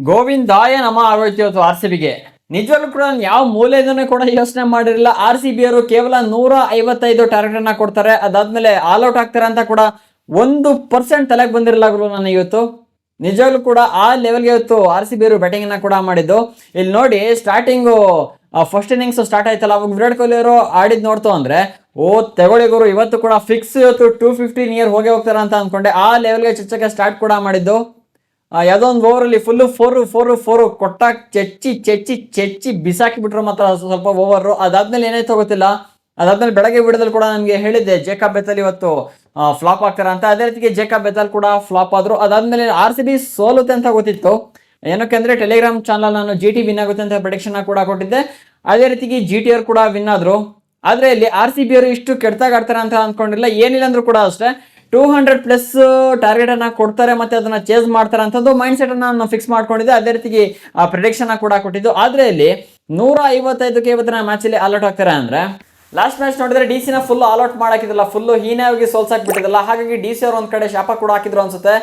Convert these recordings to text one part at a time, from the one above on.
ಗೋವಿಂದಾಯ ನಮ ಆಗೋಯ್ತು ಇವತ್ತು ಆರ್ ಸಿ ಬಿಗೆ. ನಿಜವಾಗ್ಲೂ ಕೂಡ ನಾನು ಯಾವ ಮೂಲೆಯಿಂದನೂ ಕೂಡ ಯೋಚನೆ ಮಾಡಿರಲಿಲ್ಲ. ಆರ್ ಸಿ ಬಿ ಅವರು ಕೇವಲ 155 ಟಾರ್ಗೆಟ್ ಅನ್ನ ಕೊಡ್ತಾರೆ, ಅದಾದ್ಮೇಲೆ ಆಲ್ ಔಟ್ ಆಗ್ತಾರೆ ಅಂತ ಕೂಡ 1% ತಲೆಗೆ ಬಂದಿರಲ್ಲ ಗುರು ನನಗೆ ಇವತ್ತು. ನಿಜವಾಗ್ಲೂ ಕೂಡ ಆ ಲೆವೆಲ್ಗೆ ಇವತ್ತು ಆರ್ ಸಿ ಬಿ ಅವರು ಬ್ಯಾಟಿಂಗ್ ಅನ್ನ ಕೂಡ ಮಾಡಿದ್ದು. ಇಲ್ಲಿ ನೋಡಿ ಸ್ಟಾರ್ಟಿಂಗು ಫಸ್ಟ್ ಇನ್ನಿಂಗ್ಸ್ ಸ್ಟಾರ್ಟ್ ಆಯ್ತಲ್ಲ, ಅವಾಗ ವಿರಾಟ್ ಕೊಹ್ಲಿ ಅವರು ಆಡಿದ್ ನೋಡ್ತು ಅಂದ್ರೆ ತಗೊಳ್ಳಿ ಗುರು ಇವತ್ತು ಕೂಡ ಫಿಕ್ಸ್, ಇವತ್ತು 250 ನಿಯರ್ ಹೋಗ್ತಾರೆ ಅಂತ ಅನ್ಕೊಂಡೆ. ಆ ಲೆವೆಲ್ಗೆ ಚಚ್ಚಕ್ಕೆ ಸ್ಟಾರ್ಟ್ ಕೂಡ ಮಾಡಿದ್ದು. ಯಾವುದೋ ಒಂದು ಓವರಲ್ಲಿ ಫುಲ್ಲು ಫೋರು ಕೊಟ್ಟಾಗ ಚೆಚ್ಚಿ ಬಿಸಾಕಿ ಬಿಟ್ರು ಮಾತ್ರ ಸ್ವಲ್ಪ ಓವರು. ಅದಾದ್ಮೇಲೆ ಏನಾಯ್ತು ಗೊತ್ತಿಲ್ಲ. ಅದಾದ್ಮೇಲೆ ಬೆಳಗ್ಗೆ ವಿಡಿಯೋದಲ್ಲಿ ಕೂಡ ನನಗೆ ಹೇಳಿದ್ದೆ ಜೇಕಬ್ ಬೆಥೆಲ್ ಇವತ್ತು ಫ್ಲಾಪ್ ಆಗ್ತಾರೆ ಅಂತ. ಅದೇ ರೀತಿಗೆ ಜೇಕಬ್ ಬೆಥೆಲ್ ಕೂಡ ಫ್ಲಾಪ್ ಆದ್ರು. ಅದಾದ್ಮೇಲೆ ಆರ್ ಸಿ ಬಿ ಸೋಲುತ್ತೆ ಅಂತ ಗೊತ್ತಿತ್ತು. ಏನಕ್ಕೆ ಅಂದ್ರೆ ಟೆಲಿಗ್ರಾಮ್ ಚಾನಲ್ ನಾನು ಜಿ ಟಿ ವಿನ್ ಆಗುತ್ತೆ ಅಂತ ಪ್ರೆಡಿಕ್ಷನ್ ಕೂಡ ಕೊಟ್ಟಿದ್ದೆ. ಅದೇ ರೀತಿಗೆ ಜಿ ಟಿ ಅವ್ರು ಕೂಡ ವಿನ್ ಆದ್ರು. ಆದ್ರೆ ಇಲ್ಲಿ ಆರ್ ಸಿ ಬಿ ಅವರು ಇಷ್ಟು ಕೆಟ್ಟದಾಗ ಆಡ್ತಾರೆ ಅಂತ ಅನ್ಕೊಂಡಿಲ್ಲ. ಏನಿಲ್ಲ ಅಂದ್ರೂ ಕೂಡ ಅಷ್ಟೇ 200+ ಟಾರ್ಗೆಟ್ ಅನ್ನ ಕೊಡ್ತಾರೆ ಮತ್ತೆ ಅದನ್ನ ಚೇಸ್ ಮಾಡ್ತಾರೆ ಅಂತಂದು ಮೈಂಡ್ ಸೆಟ್ ಅನ್ನ ನಾನು ಫಿಕ್ಸ್ ಮಾಡ್ಕೊಂಡಿದ್ದೆ. ಅದೇ ರೀತಿಗೆ ಆ ಪ್ರಿಡಿಕ್ಷನ್ ಕೂಡ ಕೊಟ್ಟಿದ್ದು. ಆದ್ರೆ ಇಲ್ಲಿ 155ಕ್ಕೆ ಇವತ್ತಿನ ಮ್ಯಾಚ್ ಅಲ್ಲಿ ಆಲ್ ಔಟ್ ಆಗ್ತಾರೆ ಅಂದ್ರೆ, ಲಾಸ್ಟ್ ಮ್ಯಾಚ್ ನೋಡಿದ್ರೆ ಡಿ ಸಿ ನ ಫುಲ್ ಆಲ್ ಔಟ್ ಮಾಡಾಕಿದ್ರಲ್ಲ, ಫುಲ್ ಹೀನಾಗಿ ಸೋಲ್ಸಾಕ್ಬಿಟ್ಟಿದ್ದಲ್ಲ. ಹಾಗಾಗಿ ಡಿ ಸಿ ಅವರು ಒಂದ್ ಕಡೆ ಶಾಪ ಕೂಡ ಹಾಕಿದ್ರು ಅನ್ಸುತ್ತೆ,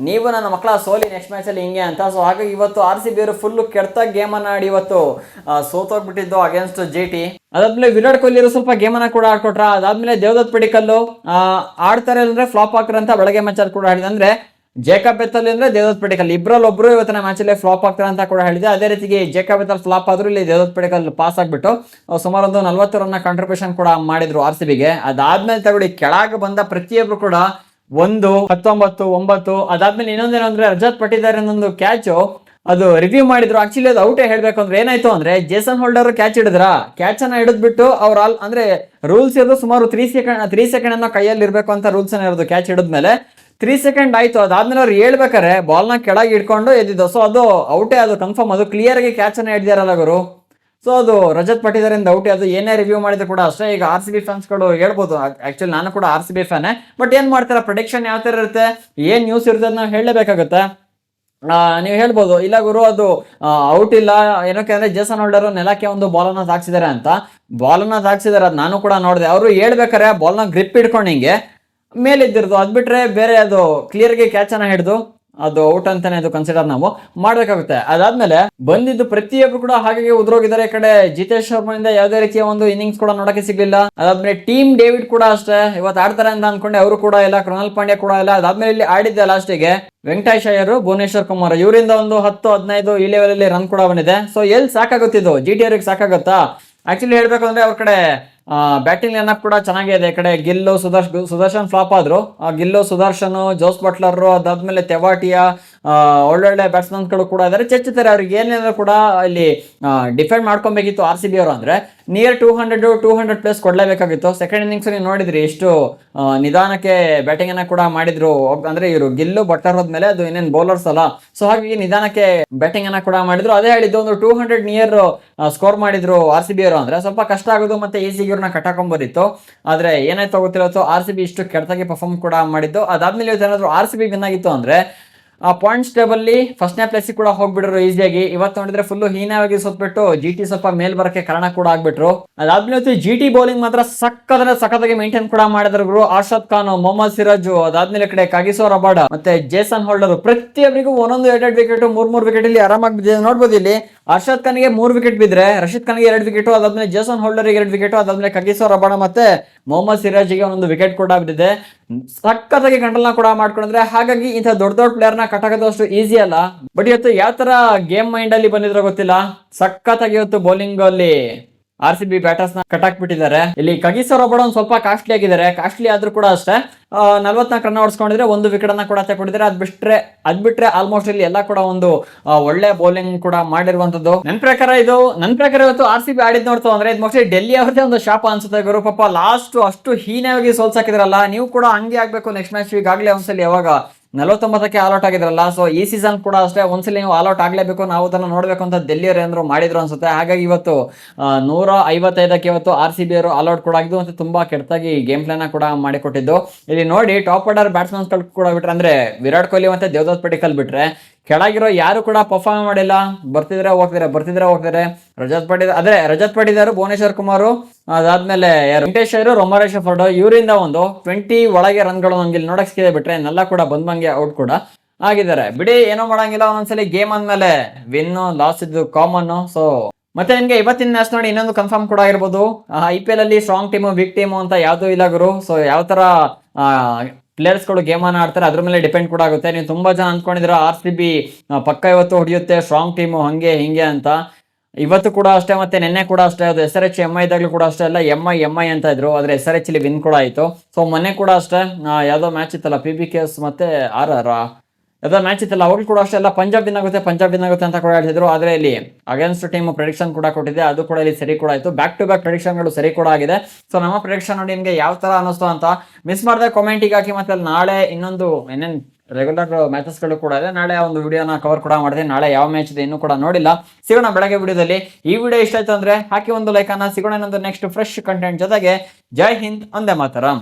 ನೀವು ನನ್ನ ಮಕ್ಕಳ ಸೋಲಿ ನೆಕ್ಸ್ಟ್ ಮ್ಯಾಚ್ ಅಲ್ಲಿ ಹಿಂಗೆ ಅಂತ. ಸೊ ಹಾಗಾಗಿ ಇವತ್ತು ಆರ್ ಸಿ ಬಿ ಅವರು ಫುಲ್ ಕೆಟ್ಟ ಗೇಮ್ ಅನ್ನ ಆಡಿ ಇವತ್ತು ಸೋತೋಗ್ಬಿಟ್ಟಿದ್ದು ಅಗೇನ್ಸ್ಟ್ ಜಿ ಟಿ. ಅದಾದ್ಮೇಲೆ ವಿರಾಟ್ ಕೊಹ್ಲಿ ಸ್ವಲ್ಪ ಗೇಮ್ ಅನ್ನ ಕೂಡ ಆಡ್ಕೊಟ್ರ. ಅದಾದ್ಮೇಲೆ ದೇವದತ್ ಪಡಿಕಲ್ಲು ಆಡ್ತಾರೆ ಅಂದ್ರೆ ಫ್ಲಾಪ್ ಆಗ್ತಾರೆ ಅಂತ ಬೆಳಗ್ಗೆ ಮ್ಯಾಚ್ ಅಲ್ಲಿ ಕೂಡ ಹೇಳಿದೆ. ಅಂದ್ರೆ ಜೇಕಬ್ ಬೆಥೆಲ್ ಅಂದ್ರೆ ದೇವದತ್ ಪಡಿಕಲ್ ಇಬ್ಬರಲ್ಲಿ ಒಬ್ರು ಇವತ್ತಿನ ಮ್ಯಾಚ್ ಅಲ್ಲಿ ಫ್ಲಾಪ್ ಆಗ್ತಾರೆ ಅಂತ ಕೂಡ ಹೇಳಿದೆ. ಅದೇ ರೀತಿಗೆ ಜೇಕಬ್ ಬೆಥೆಲ್ ಫ್ಲಾಪ್ ಆದ್ರು, ಇಲ್ಲಿ ದೇವದತ್ ಪಡಿಕಲ್ ಪಾಸ್ ಆಗ್ಬಿಟ್ಟು ಸುಮಾರು ಒಂದು 40 ರನ್ನ ಕಾಂಟ್ರಿಬ್ಯೂಷನ್ ಕೂಡ ಮಾಡಿದ್ರು ಆರ್ ಸಿ ಬಿಗೆ. ಅದಾದ್ಮೇಲೆ ತಗೊಳ್ಳಿ ಕೆಳಗೆ ಬಂದ ಪ್ರತಿಯೊಬ್ರು ಕೂಡ 1, 19, 9. ಅದಾದ್ಮೇಲೆ ಇನ್ನೊಂದೇನು ಅಂದ್ರೆ ರಜತ್ ಪಟ್ಟಿದಾರ್ ಅನ್ನೊಂದು ಕ್ಯಾಚ್ ಅದು ರಿವ್ಯೂ ಮಾಡಿದ್ರು. ಆಕ್ಚುಲಿ ಅದು ಔಟೇ ಹೇಳ್ಬೇಕು ಅಂದ್ರೆ ಏನಾಯ್ತು ಅಂದ್ರೆ ಜೇಸನ್ ಹೋಲ್ಡರ್ ಕ್ಯಾಚ್ ಹಿಡಿದ್ರ, ಕ್ಯಾಚ್ ಅನ್ನ ಹಿಡಿದ್ಬಿಟ್ಟು ಅವ್ರ ಅಂದ್ರೆ ರೂಲ್ಸ್ ಇರೋದು ಸುಮಾರು 3 ಸೆಕೆಂಡ್ ಅನ್ನೋ ಕೈಯಲ್ಲಿ ಇರ್ಬೇಕು ಅಂತ ರೂಲ್ಸ್ ಅನ್ನ ಇರೋದು. ಕ್ಯಾಚ್ ಹಿಡಿದ್ಮೇಲೆ 3 ಸೆಕೆಂಡ್ ಆಯ್ತು. ಅದಾದ್ಮೇಲೆ ಅವ್ರು ಹೇಳ್ಬೇಕಾರೆ ಬಾಲ್ ನ ಕೆಳಗೆ ಇಟ್ಕೊಂಡು ಎದ್ದಿದ್ದು. ಸೊ ಅದು ಔಟೇ, ಅದು ಕನ್ಫರ್ಮ್, ಅದು ಕ್ಲಿಯರ್ ಆಗಿ ಕ್ಯಾಚ್ ಅನ್ನ ಹಿಡಿದಾರಲ್ಲ ಗುರು. ಸೊ ಅದು ರಜತ್ ಪಟ್ಟಿದಾರಿಂದ ಔಟೇ. ಅದು ಏನೇ ರಿವ್ಯೂ ಮಾಡಿದ್ರು ಕೂಡ ಅಷ್ಟೇ. ಈಗ ಆರ್ ಸಿ ಬಿ ಫ್ಯಾನ್ಸ್ ಗಳು ಹೇಳ್ಬೋದು, ಆಕ್ಚುಲಿ ನಾನು ಕೂಡ ಆರ್ ಸಿ ಬಿ ಫ್ಯಾನೇ, ಬಟ್ ಏನ್ ಮಾಡ್ತಾರೆ ಪ್ರೆಡಿಕ್ಷನ್ ಯಾವ ತರ ಇರುತ್ತೆ, ಏನ್ ನ್ಯೂಸ್ ಇರುತ್ತೆ ನಾವು ಹೇಳಲೇಬೇಕಾಗುತ್ತೆ. ನೀವು ಹೇಳ್ಬೋದು ಇಲ್ಲ ಗುರು ಅದು ಔಟ್ ಇಲ್ಲ, ಏನಕ್ಕೆ ಅಂದ್ರೆ ಜೇಸನ್ ಹೋಲ್ಡರ್ ನೆಲಕ್ಕೆ ಒಂದು ಬಾಲನ್ನ ತಾಕ್ಸಿದಾರೆ ಅಂತ. ಬಾಲನ್ನ ತಾಕ್ಸಿದಾರೆ, ಅದು ನಾನು ಕೂಡ ನೋಡಿದೆ. ಅವರು ಹೇಳ್ಬೇಕಾರೆ ಬಾಲ್ನ ಗ್ರಿಪ್ ಹಿಡ್ಕೊಂಡು ಹಿಂಗೆ ಮೇಲಿದ್ದಿರೋದು, ಅದ್ ಬಿಟ್ರೆ ಬೇರೆ ಅದು ಕ್ಲಿಯರ್ ಗೆ ಕ್ಯಾಚ್ ಅನ್ನ ಹಿಡಿದು ಅದು ಔಟ್ ಅಂತಾನೆ ಅದು ಕನ್ಸಿಡರ್ ನಾವು ಮಾಡ್ಬೇಕಾಗುತ್ತೆ. ಅದಾದ್ಮೇಲೆ ಬಂದಿದ್ದು ಪ್ರತಿಯೊಬ್ರು ಕೂಡ ಹಾಗೆ ಉದ್ರೋಗಿದ್ದಾರೆ. ಈ ಕಡೆ ಜಿತೇಶ್ ಶರ್ಮನಿಂದ ಯಾವುದೇ ರೀತಿಯ ಒಂದು ಇನ್ನಿಂಗ್ಸ್ ಕೂಡ ನೋಡಕ್ಕೆ ಸಿಗ್ಲಿಲ್ಲ. ಅದಾದ್ಮೇಲೆ ಟೀಮ್ ಡೇವಿಡ್ ಕೂಡ ಅಷ್ಟೇ ಇವತ್ತು ಆಡ್ತಾರೆ ಅಂತ ಅನ್ಕೊಂಡೆ, ಅವರು ಕೂಡ ಇಲ್ಲ. ಕೃಣಾಲ್ ಪಾಂಡ್ಯ ಕೂಡ ಇಲ್ಲ. ಅದಾದ್ಮೇಲೆ ಇಲ್ಲಿ ಆಡಿದ್ದೆ ಲಾಸ್ಟಿಗೆ ವೆಂಕಟೇಶ್ ಅಯ್ಯರ್, ಭುವನೇಶ್ವರ್ ಕುಮಾರ್, ಇವರಿಂದ ಒಂದು 10-15 ಈ ಲೆವೆಲ್ ಅಲ್ಲಿ ರನ್ ಕೂಡ ಬಂದಿದೆ. ಸೊ ಎಲ್ಲಿ ಸಾಕಾಗುತ್ತಿದ್ದು ಜಿ ಟಿ ಅವ್ರಿಗೆ ಸಾಕಾಗುತ್ತಾ? ಆಕ್ಚುಲಿ ಹೇಳ್ಬೇಕು ಅಂದ್ರೆ ಅವ್ರ ಕಡೆ ಬ್ಯಾಟಿಂಗ್ ಲೈನಪ್ ಕೂಡ ಚೆನ್ನಾಗಿದೆ. ಈ ಕಡೆ ಗಿಲ್ಲು, ಸುದರ್ಶನ್ ಫ್ಲಾಪ್ ಆದ್ರು. ಗಿಲ್ಲು, ಸುದರ್ಶನ್, ಜೋಸ್ ಬಟ್ಲರ್, ಅದಾದ್ಮೇಲೆ ತೆವಾಟಿಯಾ, ಒಳ್ಳೊಳ್ಳೆ ಬ್ಯಾಟ್ಸ್ಮನ್ಗಳು ಕೂಡ ಇದಾರೆ. ಚೆಚ್ಚುತ್ತಾರೆ. ಅವ್ರಿಗೆ ಏನೇನಾದ್ರು ಕೂಡ ಇಲ್ಲಿ ಡಿಫೆಂಡ್ ಮಾಡ್ಕೊಬೇಕಿತ್ತು ಆರ್ ಸಿ ಬಿ ಅವರು ಅಂದ್ರೆ ನಿಯರ್ 200+ ಕೊಡ್ಲೇಬೇಕಾಗಿತ್ತು. ಸೆಕೆಂಡ್ ಇನ್ನಿಂಗ್ಸ್ ನೀವು ನೋಡಿದ್ರಿ ಎಷ್ಟು ನಿಧಾನಕ್ಕೆ ಬ್ಯಾಟಿಂಗ್ ಅನ್ನ ಕೂಡ ಮಾಡಿದ್ರು. ಅಂದ್ರೆ ಇವರು ಗಿಲ್ಲು, ಬಟ್ಲರ್ ಹೋದ್ಮೇಲೆ ಅದು ಇನ್ನೇನು ಬೌಲರ್ಸ್ ಅಲ್ಲ, ಸೊ ಹಾಗಾಗಿ ನಿಧಾನಕ್ಕೆ ಬ್ಯಾಟಿಂಗ್ ಅನ್ನ ಕೂಡ ಮಾಡಿದ್ರು. ಅದೇ ಹೇಳಿದ್ದು ಒಂದು 200 ನಿಯರ್ ಸ್ಕೋರ್ ಮಾಡಿದ್ರು ಆರ್ ಸಿ ಬಿ ಅವರು ಅಂದ್ರೆ ಸ್ವಲ್ಪ ಕಷ್ಟ ಆಗೋದು ಮತ್ತೆ ಈಸಿಗೆ ಇವ್ರನ್ನ ಕಟ್ಟಾಕೊಂಡ್ಬರಿತ್ತು. ಆದ್ರೆ ಏನಾಯ್ತು ಗೊತ್ತಿಲ್ಲ, ಆರ್ ಸಿ ಬಿ ಇಷ್ಟು ಕೆಟ್ಟದಾಗಿ ಪರ್ಫಾರ್ಮ್ ಕೂಡ ಮಾಡಿದ್ದು. ಅದಾದ್ಮೇಲೆ ಏನಾದ್ರು ಆರ್ ಸಿ ಬಿ ವಿನ್ ಆಗಿತ್ತು ಅಂದ್ರೆ ಪಾಯಿಂಟ್ಸ್ ಟೇಬಲ್ ಫಸ್ಟ್ನೇ ಪ್ಲೇಸ್ ಕೂಡ ಹೋಗ್ಬಿಟ್ರು ಈಸಿಯಾಗಿ. ಇವತ್ತು ನೋಡಿದ್ರೆ ಫುಲ್ ಹೀನವಾಗಿ ಸೋತ್ಬಿಟ್ಟು ಜಿ ಟಿ ಸ್ವಲ್ಪ ಮೇಲ್ ಬರಕ್ಕೆ ಕಾರಣ ಕೂಡ ಆಗ್ಬಿಟ್ರು. ಅದಾದ್ಮೇಲೆ ಜಿ ಟಿ ಬೌಲಿಂಗ್ ಮಾತ್ರ ಸಖತ್ತಾಗಿ ಮೇಂಟೈನ್ ಕೂಡ ಮಾಡಿದ್ರು. ಅರ್ಷದ್ ಖಾನ್, ಮೊಹಮ್ಮದ್ ಸಿರಾಜು, ಅದಾದ್ಮೇಲೆ ಕಡೆ ಕಾಗಿಸೋ ರಬಾಡ ಮತ್ತೆ ಜೇಸನ್ ಹೋಲ್ಡರ್ ಪ್ರತಿಯೊಬ್ಬರಿಗೂ ಒಂದೊಂದು 2 ವಿಕೆಟ್, 3 ವಿಕೆಟ್ ಇಲ್ಲಿ ಆರಾಮಾಗಿ ಬಿದ್ದಿದೆ. ನೋಡ್ಬೋದು ಇಲ್ಲಿ ಅರ್ಷದ್ ಖಾನ್ಗೆ 3 ವಿಕೆಟ್ ಬಿದ್ರೆ, ರಶೀದ್ ಖಾನ್ಗೆ 2 ವಿಕೆಟ್, ಅದಾದ್ಮೇಲೆ ಜೇಸನ್ ಹೋಲ್ಡರ್ಗೆ 2 ವಿಕೆಟ್, ಅದಾದ್ಮೇಲೆ ಕಾಗಿಸೋ ರಬಾಡ ಮತ್ತೆ ಮೊಹಮ್ಮದ್ ಸಿರಾಜ್ಗೆ 1 ವಿಕೆಟ್ ಕೂಡ ಬಿದ್ದಿದೆ. ಸಖತ್ತಾಗಿ ಕಂಟ್ರೋಲ್ ಕೂಡ ಮಾಡ್ಕೊಂಡ್ರೆ. ಹಾಗಾಗಿ ಇಂಥ ದೊಡ್ಡ ಪ್ಲೇಯರ್ ನ ಕಟ್ಟಾಕೋದು ಅಷ್ಟು ಈಸಿ ಅಲ್ಲ. ಬಟ್ ಇವತ್ತು ಯಾವ ತರ ಗೇಮ್ ಮೈಂಡ್ ಅಲ್ಲಿ ಬಂದಿದ್ರೋ ಗೊತ್ತಿಲ್ಲ, ಸಖತ್ತಾಗಿ ಇವತ್ತು ಬೌಲಿಂಗ್ ಅಲ್ಲಿ ಆರ್ ಸಿ ಬಿ ಬ್ಯಾಟರ್ಸ್ ನ ಕಟ್ಟಾಕ್ಬಿಟ್ಟಿದ್ದಾರೆ. ಇಲ್ಲಿ ಕಗಿಸೋ ರಬಾಡ ಒಂದು ಸ್ವಲ್ಪ ಕಾಸ್ಟ್ಲಿ ಆಗಿದ್ದಾರೆ. ಕಾಸ್ಟ್ಲಿ ಆದ್ರೂ ಕೂಡ ಅಷ್ಟೇ 44 ರನ್ ಹೊಡ್ಸ್ಕೊಂಡಿದ್ರೆ 1 ವಿಕೆಟ್ ಅನ್ನ ಕೂಡ ತಗೊಂಡಿದ್ದಾರೆ. ಅದ್ ಬಿಟ್ರೆ ಆಲ್ಮೋಸ್ಟ್ ಇಲ್ಲಿ ಎಲ್ಲ ಕೂಡ ಒಂದು ಒಳ್ಳೆ ಬೌಲಿಂಗ್ ಕೂಡ ಮಾಡಿರುವಂತದ್ದು. ನನ್ನ ಪ್ರಕಾರ ಇವತ್ತು ಆರ್ ಸಿ ಬಿ ಆಡಿದ್ ನೋಡ್ತು ಅಂದ್ರೆ ಇದು ಮೋಸ್ಟ್ಲಿ ಡೆಲ್ಲಿ ಅವ್ರದೇ ಒಂದು ಶಾಪ ಅನ್ಸುತ್ತೆ ಗುರು. ಪಾಪ ಲಾಸ್ಟ್ ಅಷ್ಟು ಹೀನವಾಗಿ ಸೋಲ್ಸಾಕಿದ್ರಲ್ಲ, ನೀವು ಕೂಡ ಹಂಗೆ ಆಗ್ಬೇಕು ನೆಕ್ಸ್ಟ್ ಮ್ಯಾಚ್. ಈಗಾಗಲೇ ಒಂದ್ಸಲಿ ಯಾವಾಗ 49ಕ್ಕೆ ಆಲ್ ಔಟ್ ಆಗಿದ್ರಲ್ಲ, ಸೊ ಈ ಸೀಸನ್ ಕೂಡ ಅಷ್ಟೇ ಒಂದ್ಸಲಿ ನೀವು ಆಲ್ ಔಟ್ ಆಗ್ಲೇಬೇಕು, ನಾವು ಅದನ್ನ ನೋಡ್ಬೇಕು ಅಂತ ಡೆಲ್ಲಿಯವರು ಏನಾದ್ರು ಮಾಡಿದ್ರು ಅನ್ಸುತ್ತೆ. ಹಾಗಾಗಿ ಇವತ್ತು 155ಕ್ಕೆ ಇವತ್ತು ಆರ್ ಸಿ ಬಿ ಅವರು ಆಲ್ ಔಟ್ ಕೂಡ ಆಗಿದ್ದು ಮತ್ತೆ ತುಂಬಾ ಕೆಟ್ಟದಾಗಿ ಗೇಮ್ ಪ್ಲಾನ್ ಕೂಡ ಮಾಡಿಕೊಟ್ಟಿದ್ದು. ಇಲ್ಲಿ ನೋಡಿ ಟಾಪ್ ಆರ್ಡರ್ ಬ್ಯಾಟ್ಸ್ಮನ್ಸ್ ಕೂಡ ಬಿಟ್ರೆ ಅಂದ್ರೆ ವಿರಾಟ್ ಕೊಹ್ಲಿ ಮತ್ತೆ ದೇವದತ್ ಪಡಿಕಲ್ ಬಿಟ್ರೆ ಕೆಳಗಿರೋ ಯಾರು ಕೂಡ ಪರ್ಫಾರ್ಮ್ ಮಾಡಿಲ್ಲ. ಬರ್ತಿದ್ರೆ ಹೋಗ್ತಾರೆ. ರಜತ್ ಪಟ್ಟಿದಾರು, ಭುವನೇಶ್ವರ್ ಕುಮಾರ್, ಅದಾದ್ಮೇಲೆ ವೆಂಕಟೇಶ್ ಅಯ್ಯರ್, ರೊಮಾರೇಶ್ ಫರ್ಡ್, ಇವರಿಂದ ಒಂದು 20 ಒಳಗೆ ರನ್ಗಳು ನಮ್ಗೆ ಇಲ್ಲಿ ನೋಡಕ್ ಸಿಕ್ಕಿದೆ. ಬಿಟ್ರೆ ನೆಲ್ಲ ಕೂಡ ಬಂದಂಗೆ ಔಟ್ ಕೂಡ. ಆಗಿದ್ದಾರೆ ಬಿಡಿ, ಏನೋ ಮಾಡಂಗಿಲ್ಲ. ಒಂದೊಂದ್ಸಲಿ ಗೇಮ್ ಅಂದ್ಮೇಲೆ ವಿನ್ ಲಾಸ್ ಇದ್ದು ಕಾಮನ್. ಸೊ ಮತ್ತೆ ನಿಮ್ಗೆ ಇವತ್ತಿನ ಮ್ಯಾಚ್ ನೋಡಿ ಇನ್ನೊಂದು ಕನ್ಫರ್ಮ್ ಕೂಡ ಆಗಿರ್ಬೋದು, IPL ಅಲ್ಲಿ ಸ್ಟ್ರಾಂಗ್ ಟೀಮು ವೀಕ್ ಟೀಮು ಅಂತ ಯಾವ್ದು ಇಲ್ಲ ಗುರು. ಸೊ ಯಾವ ತರ ಪ್ಲೇಯರ್ಸ್ಗಳು ಗೇಮ್ ಅನ್ನ ಆಡ್ತಾರೆ ಅದ್ರ ಮೇಲೆ ಡಿಪೆಂಡ್ ಕೂಡ ಆಗುತ್ತೆ. ನೀವು ತುಂಬಾ ಜನ ಅಂದ್ಕೊಂಡಿದ್ರ RCB ಪಕ್ಕ ಇವತ್ತು ಹೊಡಿಯುತ್ತೆ, ಸ್ಟ್ರಾಂಗ್ ಟೀಮು ಹಂಗೆ ಹಿಂಗೆ ಅಂತ. ಇವತ್ತು ಕೂಡ ಅಷ್ಟೇ, ಮತ್ತೆ ನಿನ್ನೆ ಕೂಡ ಅಷ್ಟೇ. ಅದು SRH MI ಇದಾಗ್ಲೂ ಕೂಡ ಅಷ್ಟೇ ಎಲ್ಲ MI ಅಂತ ಇದ್ರು, ಆದ್ರೆ SRH ಇಲ್ಲಿ ವಿನ್ ಕೂಡ ಆಯ್ತು. ಸೊ ಮೊನ್ನೆ ಕೂಡ ಅಷ್ಟೇ ಯಾವ್ದೋ ಮ್ಯಾಚ್ ಇತ್ತಲ್ಲ PBKS ಮತ್ತೆ RR ಯಾವ್ದೋ ಮ್ಯಾಚ್ ಇತ್ತಲ್ಲ, ಅವಾಗಲೂ ಕೂಡ ಅಷ್ಟೇ ಎಲ್ಲ ಪಂಜಾಬ್ ವಿನ್ ಆಗುತ್ತೆ ಅಂತ ಕೂಡ ಹೇಳ್ತಿದ್ರು. ಆದ್ರೆ ಇಲ್ಲಿ ಅಗೇನ್ಸ್ಟ್ ಟೀಮ್ ಪ್ರೆಡಿಕ್ಷನ್ ಕೂಡ ಕೊಟ್ಟಿದೆ, ಅದು ಕೂಡ ಇಲ್ಲಿ ಸರಿ ಕೂಡ ಆಯ್ತು. ಬ್ಯಾಕ್ ಟು ಬ್ಯಾಕ್ ಪ್ರೆಡಿಕ್ಷನ್ಗಳು ಸರಿ ಕೂಡ ಆಗಿದೆ. ಸೊ ನಮ್ಮ ಪ್ರೆಡಿಕ್ಷನ್ ನೋಡಿ ನಿಮ್ಗೆ ಯಾವ ತರ ಅನ್ನಿಸ್ತು ಅಂತ ಮಿಸ್ ಮಾಡದೆ ಕಾಮೆಂಟಿಗೆ ಹಾಕಿ. ಮತ್ತೆ ಅಲ್ಲಿ ನಾಳೆ ಇನ್ನೊಂದು ಏನೇನ್ ರೆಗ್ಯುಲರ್ ಮ್ಯಾಚಸ್ಗಳು ಕೂಡ ಇದೆ, ನಾಳೆ ಒಂದು ವಿಡಿಯೋನ ಕವರ್ ಕೂಡ ಮಾಡ್ತೀನಿ. ನಾಳೆ ಯಾವ ಮ್ಯಾಚ್ ಇದೆ ಇನ್ನೂ ಕೂಡ ನೋಡಿಲ್ಲ, ಸಿಗೋಣ ಬೆಳಗ್ಗೆ ವಿಡಿಯೋದಲ್ಲಿ. ಈ ವಿಡಿಯೋ ಇಷ್ಟ ಆಯ್ತು ಅಂದ್ರೆ ಹಾಕಿ ಒಂದು ಲೈಕ್ ಅನ್ನ. ಸಿಗೋಣ ಇನ್ನೊಂದು ನೆಕ್ಸ್ಟ್ ಫ್ರೆಶ್ ಕಂಟೆಂಟ್ ಜೊತೆಗೆ. ಜೈ ಹಿಂದ್, ಒಂದೇ ಮಾತರಂ.